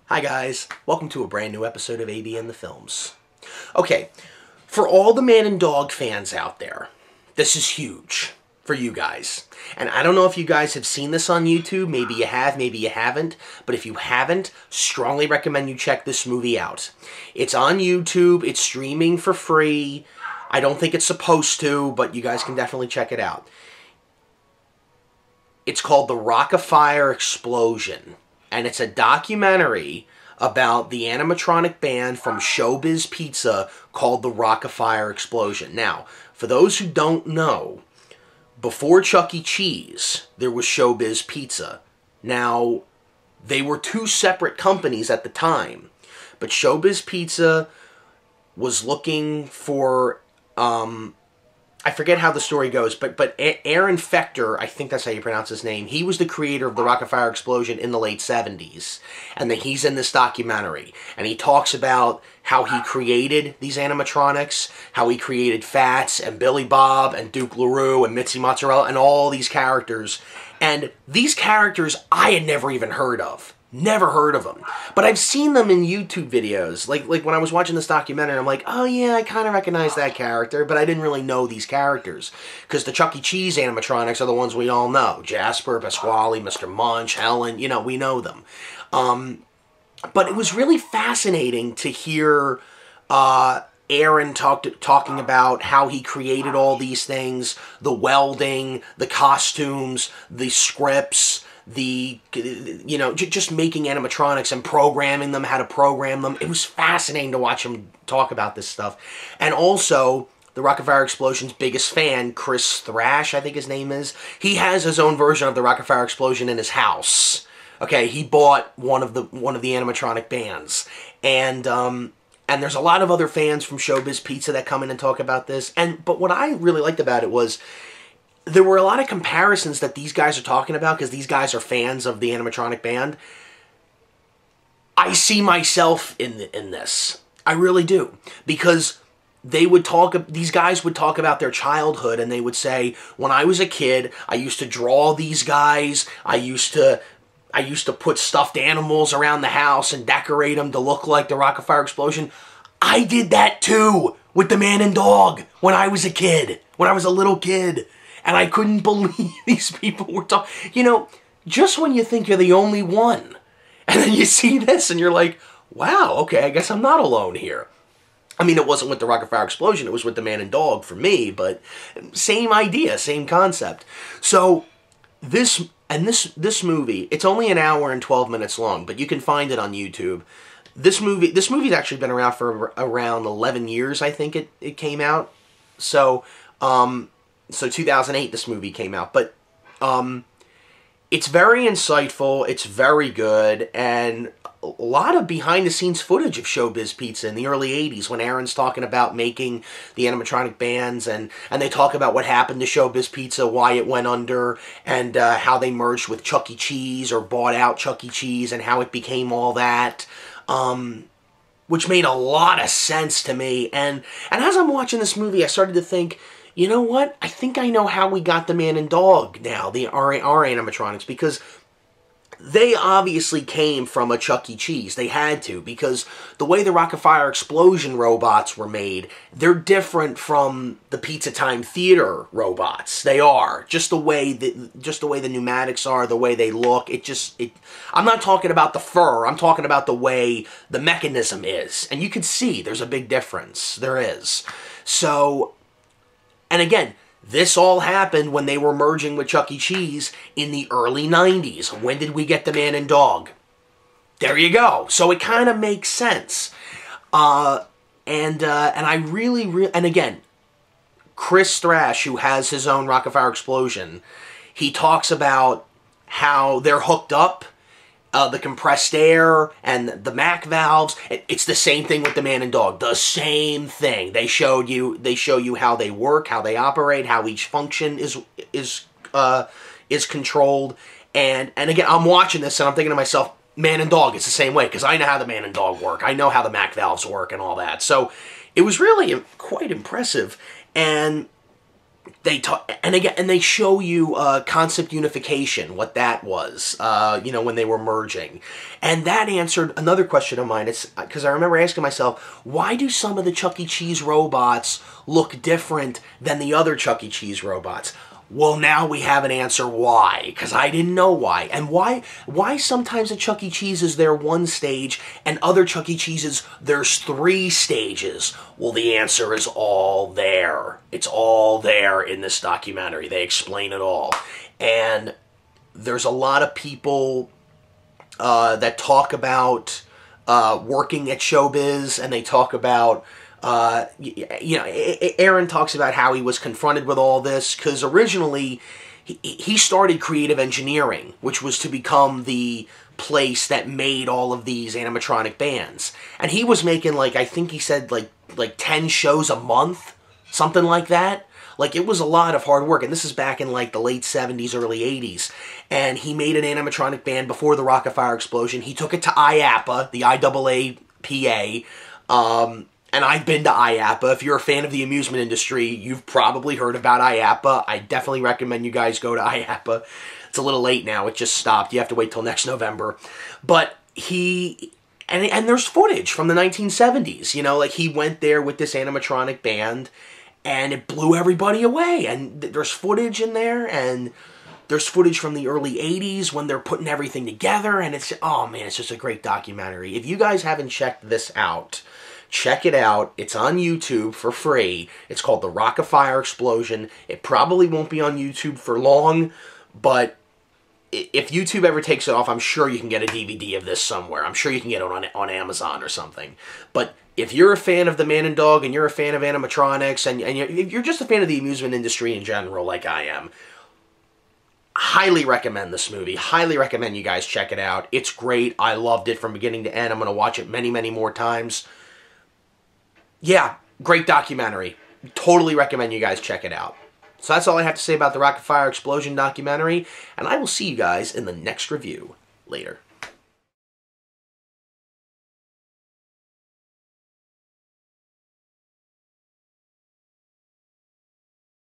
Hi guys, welcome to a brand new episode of AB and the Films. Okay, for all the man and dog fans out there, this is huge for you guys. And I don't know if you guys have seen this on YouTube, maybe you have, maybe you haven't, but if you haven't, strongly recommend you check this movie out. It's on YouTube, it's streaming for free. I don't think it's supposed to, but you guys can definitely check it out. It's called The Rock-afire Explosion. And it's a documentary about the animatronic band from Showbiz Pizza called the Rock-afire Explosion. Now, for those who don't know, before Chuck E. Cheese, there was Showbiz Pizza. Now, they were two separate companies at the time, but Showbiz Pizza was looking for, I forget how the story goes, but Aaron Fechter, I think that's how you pronounce his name, he was the creator of the Rock-afire Explosion in the late 70s. And then he's in this documentary. And he talks about how he created these animatronics, how he created Fats and Billy Bob and Duke LaRue and Mitzi Mozzarella and all these characters. And these characters I had never even heard of. Never heard of them. But I've seen them in YouTube videos. Like when I was watching this documentary, I'm like, oh yeah, I kind of recognize that character, but I didn't really know these characters. Because the Chuck E. Cheese animatronics are the ones we all know. Jasper, Pasquale, Mr. Munch, Helen, you know, we know them. But it was really fascinating to hear Aaron talking about how he created all these things, the welding, the costumes, the scripts, just making animatronics and programming them, how to program them. It was fascinating to watch him talk about this stuff. And also, the Rock-afire Explosion's biggest fan, Chris Thrash, I think his name is, he has his own version of the Rock-afire Explosion in his house. Okay, he bought one of the animatronic bands. And there's a lot of other fans from Showbiz Pizza that come in and talk about this. But what I really liked about it was there were a lot of comparisons that these guys are talking about because these guys are fans of the animatronic band. I see myself in this. I really do. Because these guys would talk about their childhood and they would say, when I was a kid, I used to draw these guys. I used to put stuffed animals around the house and decorate them to look like the Rock-afire Explosion. I did that too with the man and dog when I was a kid, when I was a little kid. And I couldn't believe these people were talking. You know, just when you think you're the only one, and then you see this and you're like, wow, okay, I guess I'm not alone here. I mean, it wasn't with the Rock-afire Explosion, it was with the man and dog for me, but same idea, same concept. So, this movie, it's only an hour and 12 minutes long, but you can find it on YouTube. This movie's actually been around for around 11 years, I think it came out. So 2008 this movie came out, but it's very insightful, it's very good, and a lot of behind-the-scenes footage of Showbiz Pizza in the early 80s when Aaron's talking about making the animatronic bands, and they talk about what happened to Showbiz Pizza, why it went under, and how they merged with Chuck E. Cheese or bought out Chuck E. Cheese and how it became all that, which made a lot of sense to me. And as I'm watching this movie, I started to think, you know what? I think I know how we got the man and dog now, our animatronics, because they obviously came from a Chuck E. Cheese. They had to, because the way the Rock-afire Explosion robots were made, they're different from the Pizza Time Theater robots. They are. Just the way the pneumatics are, the way they look. I'm not talking about the fur. I'm talking about the way the mechanism is. And you can see there's a big difference. There is. So, and again, this all happened when they were merging with Chuck E. Cheese in the early 90s. When did we get the man and dog? There you go. So it kind of makes sense. And again, Chris Thrash, who has his own Rock-afire Explosion, he talks about how they're hooked up, the compressed air and the Mac valves. It's the same thing with the man and dog. The same thing. They show you how they work, how they operate, how each function is controlled. And again, I'm watching this and I'm thinking to myself, man and dog, it's the same way, because I know how the man and dog work. I know how the Mac valves work and all that. So it was really quite impressive. And they talk, and again, and they show you concept unification, what that was, you know, when they were merging. And that answered another question of mine. It's because I remember asking myself, why do some of the Chuck E. Cheese robots look different than the other Chuck E. Cheese robots? Well, now we have an answer why, because I didn't know why. And why sometimes at Chuck E. Cheese's there one stage, and other Chuck E. Cheese's there's 3 stages? Well, the answer is all there. It's all there in this documentary. They explain it all. And there's a lot of people that talk about working at showbiz, and they talk about you know, Aaron talks about how he was confronted with all this, because originally he started creative engineering, which was to become the place that made all of these animatronic bands. And he was making, like, I think he said like 10 shows a month, something like that. Like, it was a lot of hard work, and this is back in, like, the late 70s, early 80s. And he made an animatronic band before the Rock-afire explosion. He took it to IAAPA, the IAAPA, and I've been to IAAPA. If you're a fan of the amusement industry, you've probably heard about IAAPA. I definitely recommend you guys go to IAAPA. It's a little late now. It just stopped. You have to wait till next November. But and there's footage from the 1970s. You know, like, he went there with this animatronic band, and it blew everybody away. And there's footage in there, and there's footage from the early 80s when they're putting everything together. And it's, oh man, it's just a great documentary. If you guys haven't checked this out, check it out. It's on YouTube for free. It's called The Rock-afire Explosion. It probably won't be on YouTube for long, but if YouTube ever takes it off, I'm sure you can get a DVD of this somewhere. I'm sure you can get it on Amazon or something. But if you're a fan of the Man and Dog, and you're a fan of animatronics, and you're just a fan of the amusement industry in general, like I am, highly recommend this movie. Highly recommend you guys check it out. It's great. I loved it from beginning to end. I'm going to watch it many, many more times. Yeah, great documentary. Totally recommend you guys check it out. So that's all I have to say about the Rock-afire Explosion documentary, and I will see you guys in the next review. Later.